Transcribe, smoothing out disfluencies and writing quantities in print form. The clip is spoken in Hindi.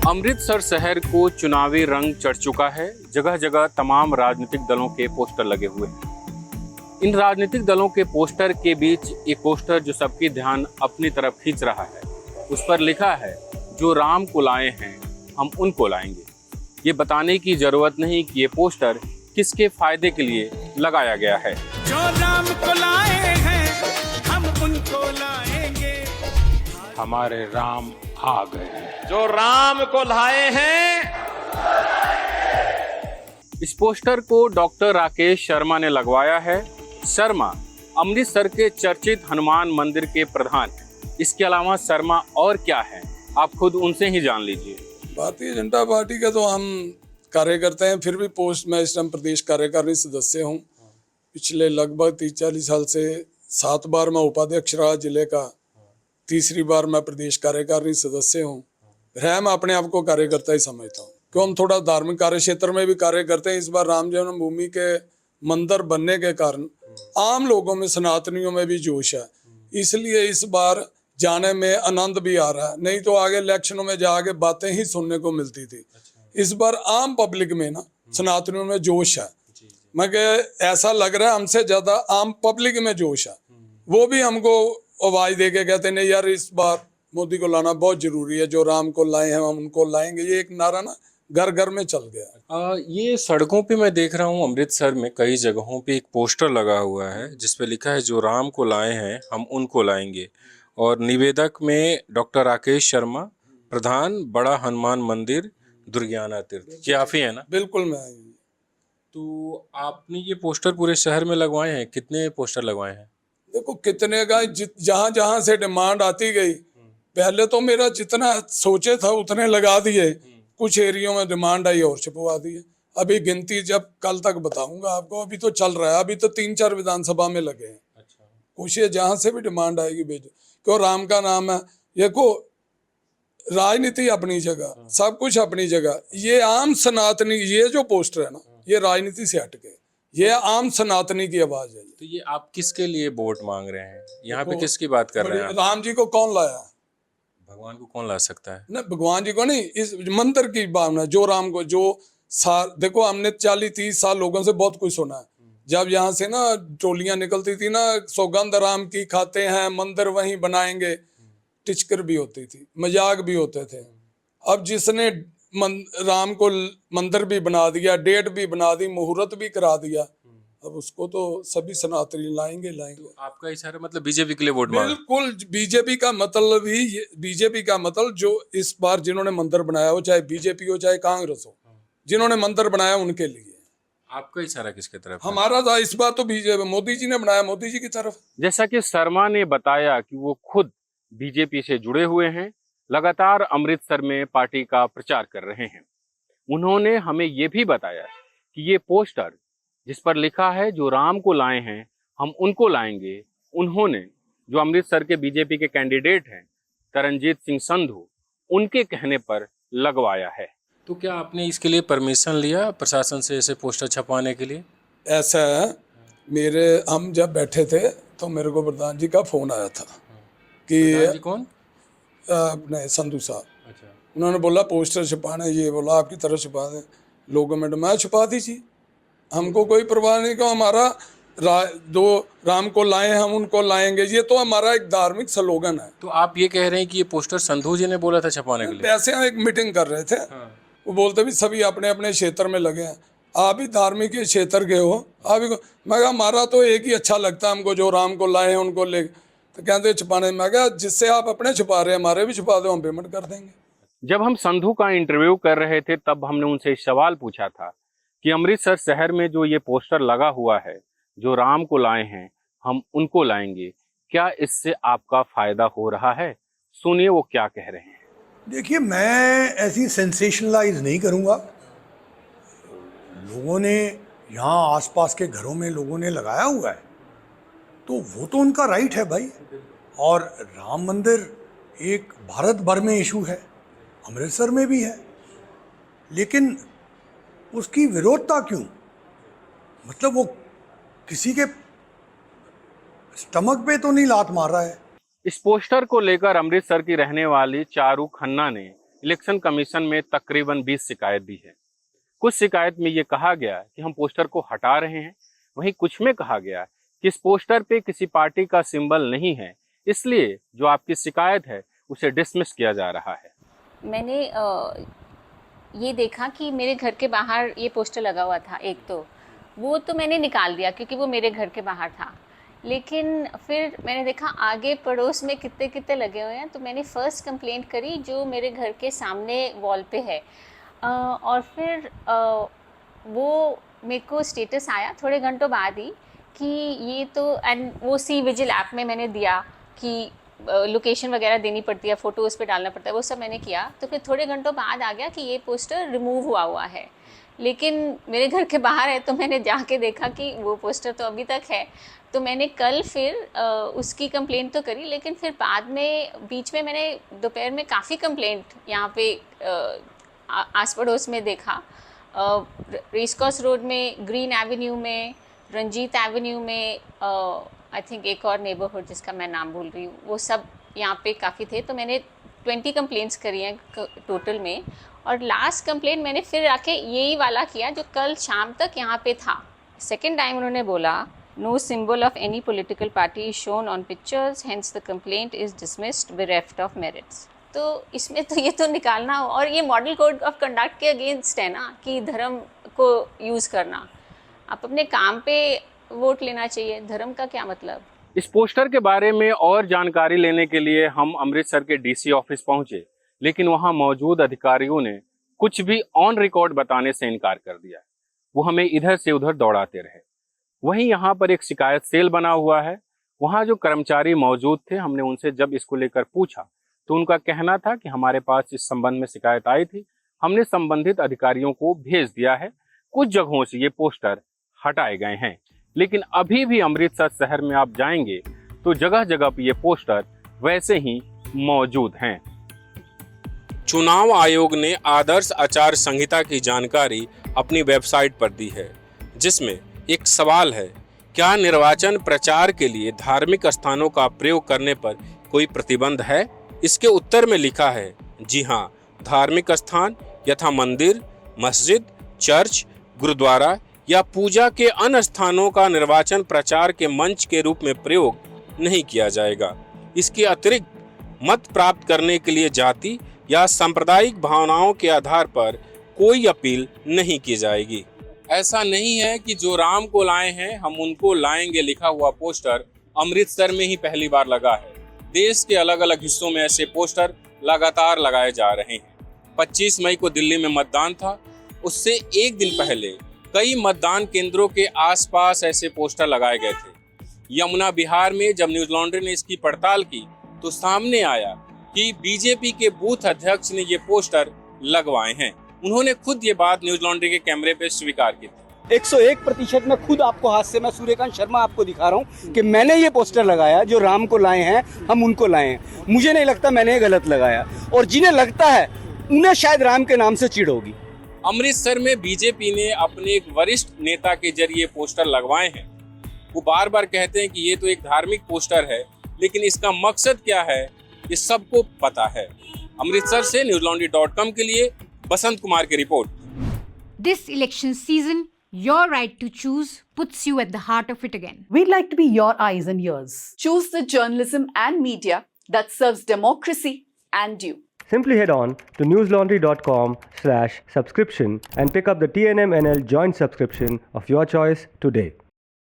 अमृतसर शहर को चुनावी रंग चढ़ चुका है। जगह जगह तमाम राजनीतिक दलों के पोस्टर लगे हुए हैं। इन राजनीतिक दलों के पोस्टर के बीच एक पोस्टर जो सबकी ध्यान अपनी तरफ खींच रहा है, उस पर लिखा है, जो राम को लाए हैं हम उनको लाएंगे। ये बताने की जरूरत नहीं कि ये पोस्टर किसके फायदे के लिए लगाया गया है। जो राम को लाए हैं हम उनको लाएंगे। हमारे राम आ गए हैं। जो राम को लाए हैं। इस पोस्टर को डॉक्टर राकेश शर्मा ने लगवाया है। शर्मा अमृतसर के चर्चित हनुमान मंदिर के प्रधान हैं। इसके अलावा शर्मा और क्या है, आप खुद उनसे ही जान लीजिए। भारतीय जनता पार्टी का तो हम कार्यकर्ता हैं, फिर भी पोस्ट में इस टाइम प्रदेश कार्यकारिणी सदस्य हूँ। पिछले लगभग 30-40 साल से 7 बार मैं उपाध्यक्ष रहा जिले का, तीसरी बार मैं प्रदेश कार्यकारिणी सदस्य हूँ। मैं अपने आप को कार्यकर्ता ही समझता हूँ, क्यों हम थोड़ा धार्मिक कार्य क्षेत्र में भी कार्य करते हैं। इस बार राम जन्मभूमि के मंदिर बनने के कारण आम लोगों में, सनातनियों में भी जोश है, इसलिए इस बार जाने में आनंद भी आ रहा है। नहीं तो आगे इलेक्शनों में जाके बातें ही सुनने को मिलती थी। इस बार आम पब्लिक में ना सनातनियों में जोश है। मैं ऐसा लग रहा है हमसे ज्यादा आम पब्लिक में जोश है। वो भी हमको आवाज दे के कहते नहीं यार, इस बार मोदी को लाना बहुत जरूरी है, जो राम को लाए हैं हम उनको लाएंगे। ये एक नारा ना घर घर में चल गया। ये सड़कों पे मैं देख रहा हूँ अमृतसर में कई जगहों पे एक पोस्टर लगा हुआ है जिसपे लिखा है, जो राम को लाए हैं हम उनको लाएंगे। और निवेदक में डॉक्टर राकेश शर्मा, प्रधान बड़ा हनुमान मंदिर दुर्गियाना तीर्थ। ये आप ही है ना? बिल्कुल मैं। तो आपने ये पोस्टर पूरे शहर में लगवाए हैं? कितने पोस्टर लगवाए हैं? देखो कितने का जहां जहां से डिमांड आती गई, पहले तो मेरा जितना सोचे था उतने लगा दिए। कुछ एरियो में डिमांड आई और छपवा दिए। अभी गिनती जब कल तक बताऊंगा आपको। अभी तो चल रहा है, अभी तो 3-4 विधानसभा में लगे हैं। कुछ ये जहां से भी डिमांड आएगी भेजो, क्यों राम का नाम है। ये को राजनीति अपनी जगह, सब कुछ अपनी जगह। ये आम सनातनी, ये जो पोस्टर है ना, ये राजनीति से हटके ये आम सनातनी की आवाज है। तो ये आप किसके लिए वोट मांग रहे हैं? यहाँ पे किसकी बात कर रहे हैं? राम जी को कौन लाया? भगवान को कौन ला सकता है? नहीं, भगवान जी को नहीं, इस मंदिर की भावना। जो राम को जो देखो हमने 40-30 साल लोगों से बहुत कुछ सुना है। जब यहाँ से ना टोलियां निकलती थी ना, सौगंध राम की खाते हैं, मंदिर वहीं बनाएंगे, टिचकर भी होती थी, मजाक भी होते थे। अब जिसने राम को मंदिर भी बना दिया, डेट भी बना दी, मुहूर्त भी करा दिया, अब उसको तो सभी सनातनी लाएंगे। आपका इशारा मतलब बीजेपी के लिए वोट मांग? बिल्कुल, बीजेपी का मतलब ही, बीजेपी का मतलब जो इस बार जिन्होंने मंदिर बनाया हो, चाहे बीजेपी हो चाहे कांग्रेस हो, जिन्होंने मंदिर बनाया उनके लिए। आपका इशारा किसके तरफ? हमारा था इस बार तो बीजेपी, मोदी जी ने बनाया, मोदी जी की तरफ। जैसा कि शर्मा ने बताया कि वो खुद बीजेपी से जुड़े हुए हैं, लगातार अमृतसर में पार्टी का प्रचार कर रहे हैं। उन्होंने हमें ये भी बताया कि ये पोस्टर जिस पर लिखा है, जो राम को लाए हैं हम उनको लाएंगे, उन्होंने जो अमृतसर के बीजेपी के कैंडिडेट हैं तरनजीत सिंह संधू, उनके कहने पर लगवाया है। तो क्या आपने इसके लिए परमिशन लिया प्रशासन से, ऐसे पोस्टर छपवाने के लिए? ऐसा है, हम जब बैठे थे तो मेरे को प्रधान जी का फोन आया था कि कौन? अपने संधू साहब। अच्छा। उन्होंने बोला पोस्टर छपाना, ये बोला आपकी तरफ छपा दें। लोगों में मैं छपा दीजिए, हमको कोई परवाह नहीं। क्यों हमारा दो राम को लाए हम उनको लाएंगे, ये तो हमारा एक धार्मिक स्लोगन है। तो आप ये कह रहे हैं कि ये पोस्टर संधू जी ने बोला था छपाने के लिए? वैसे हम एक मीटिंग कर रहे थे। वो बोलते भी सभी अपने अपने क्षेत्र में लगे हैं, आप भी धार्मिक के क्षेत्र के हो, आप भी। मैं कहा हमारा तो एक ही अच्छा लगता है हमको, जो राम को लाए हैं उनको ले। तो कहते छुपाने। मैं कहा जिससे आप अपने छुपा रहे हैं, हमारे भी छुपा दो, हम पेमेंट कर देंगे। जब हम संधू का इंटरव्यू कर रहे थे तब हमने उनसे एक सवाल पूछा था कि अमृतसर शहर में जो ये पोस्टर लगा हुआ है, जो राम को लाए हैं हम उनको लाएंगे, क्या इससे आपका फायदा हो रहा है? सुनिए वो क्या कह रहे हैं। देखिए, मैं ऐसी सेंसेशनलाइज नहीं करूंगा। लोगों ने यहाँ आसपास के घरों में लोगों ने लगाया हुआ है, तो वो तो उनका राइट है भाई। और राम मंदिर एक भारत भर में इशू है, अमृतसर में भी है, लेकिन उसकी विरोधता क्यों? मतलब वो किसी के स्टमक पे तो नहीं लात मार रहा है। इस पोस्टर को लेकर अमृतसर की रहने वाली चारू खन्ना ने इलेक्शन कमीशन में तकरीबन 20 शिकायत दी है। कुछ शिकायत में ये कहा गया कि हम पोस्टर को हटा रहे हैं, वहीं कुछ में कहा गया कि इस पोस्टर पे किसी पार्टी का सिंबल नहीं है, इसलिए जो आपकी शिकायत है उसे डिसमिस किया जा रहा है। मैंने ये देखा कि मेरे घर के बाहर ये पोस्टर लगा हुआ था एक, तो वो तो मैंने निकाल दिया क्योंकि वो मेरे घर के बाहर था। लेकिन फिर मैंने देखा आगे पड़ोस में कितने कितने लगे हुए हैं, तो मैंने फ़र्स्ट कंप्लेंट करी जो मेरे घर के सामने वॉल पे है। और फिर वो मेरे को स्टेटस आया थोड़े घंटों बाद ही कि ये तो, एंड वो सी विजिल ऐप में मैंने दिया कि लोकेशन वगैरह देनी पड़ती है, फ़ोटो उस पर डालना पड़ता है, वो सब मैंने किया। तो फिर थोड़े घंटों बाद आ गया कि ये पोस्टर रिमूव हुआ है, लेकिन मेरे घर के बाहर है। तो मैंने जाके देखा कि वो पोस्टर तो अभी तक है। तो मैंने कल फिर उसकी कंप्लेंट तो करी, लेकिन फिर बाद में बीच में मैंने दोपहर में काफ़ी कंप्लेंट यहाँ पे आस पड़ोस में देखा। रेसकोर्स रोड में, ग्रीन एवेन्यू में, रंजीत एवेन्यू में, आई थिंक एक और नेबरहुड जिसका मैं नाम भूल रही हूँ, वो सब यहाँ पे काफ़ी थे। तो मैंने 20 कंप्लेंट्स करी हैं टोटल में, और लास्ट कंप्लेंट मैंने फिर आके यही वाला किया जो कल शाम तक यहाँ पे था। सेकेंड टाइम उन्होंने बोला no symbol of any political party is shown on pictures, hence the complaint is dismissed bereft of merits. तो इसमें तो ये तो निकालना, और ये मॉडल कोड ऑफ कंडक्ट के अगेंस्ट है ना कि धर्म को यूज़ करना। आप अपने काम पे वोट लेना चाहिए, धर्म का क्या मतलब। इस पोस्टर के बारे में और जानकारी लेने के लिए हम अमृतसर के डीसी ऑफिस पहुंचे, लेकिन वहां मौजूद अधिकारियों ने कुछ भी ऑन रिकॉर्ड बताने से इनकार कर दिया। वो हमें इधर से उधर दौड़ाते रहे। वहीं यहाँ पर एक शिकायत सेल बना हुआ है। वहाँ जो कर्मचारी मौजूद थे, हमने उनसे जब इसको लेकर पूछा तो उनका कहना था कि हमारे पास इस संबंध में शिकायत आई थी, हमने संबंधित अधिकारियों को भेज दिया है, कुछ जगहों से ये पोस्टर हटाए गए हैं। लेकिन अभी भी अमृतसर शहर में आप जाएंगे तो जगह जगह पर ये पोस्टर वैसे ही मौजूद हैं। चुनाव आयोग ने आदर्श आचार संहिता की जानकारी अपनी वेबसाइट पर दी है, जिसमें एक सवाल है, क्या निर्वाचन प्रचार के लिए धार्मिक स्थानों का प्रयोग करने पर कोई प्रतिबंध है? इसके उत्तर में लिखा है, जी हाँ, धार्मिक स्थान यथा मंदिर, मस्जिद, चर्च, गुरुद्वारा या पूजा के अन्य स्थानों का निर्वाचन प्रचार के मंच के रूप में प्रयोग नहीं किया जाएगा। इसके अतिरिक्त मत प्राप्त करने के लिए जाति या सांप्रदायिक भावनाओं के आधार पर कोई अपील नहीं की जाएगी। ऐसा नहीं है कि जो राम को लाए हैं हम उनको लाएंगे लिखा हुआ पोस्टर अमृतसर में ही पहली बार लगा है। देश के अलग अलग हिस्सों में ऐसे पोस्टर लगातार लगाए जा रहे हैं। 25 मई को दिल्ली में मतदान था, उससे एक दिन पहले कई मतदान केंद्रों के आसपास ऐसे पोस्टर लगाए गए थे। यमुना बिहार में जब न्यूज लॉन्ड्री ने इसकी पड़ताल की तो सामने आया कि बीजेपी के बूथ अध्यक्ष ने ये पोस्टर लगवाए हैं। उन्होंने खुद ये बात न्यूज लॉन्ड्री के कैमरे पे स्वीकार की थी। 101% मैं खुद आपको हाथ से, मैं सूर्यकांत शर्मा आपको दिखा रहा हूँ कि मैंने ये पोस्टर लगाया, जो राम को लाए हैं हम उनको लाए हैं। मुझे नहीं लगता मैंने गलत लगाया, और जिन्हें लगता है उन्हें शायद राम के नाम से चिढ़ होगी। अमृतसर में बीजेपी ने अपने एक वरिष्ठ नेता के जरिए पोस्टर लगवाए हैं। वो बार बार कहते हैं कि ये तो एक धार्मिक पोस्टर है, लेकिन इसका मकसद क्या है ये सबको पता है। अमृतसर से newslaundry.com के लिए बसंत कुमार की report. This election season, your right to choose puts you at the heart of it again. We'd like to be your eyes and ears. Choose the journalism and media that serves democracy and you. Simply head on to newslaundry.com/subscription and pick up the TNMNL joint subscription of your choice today.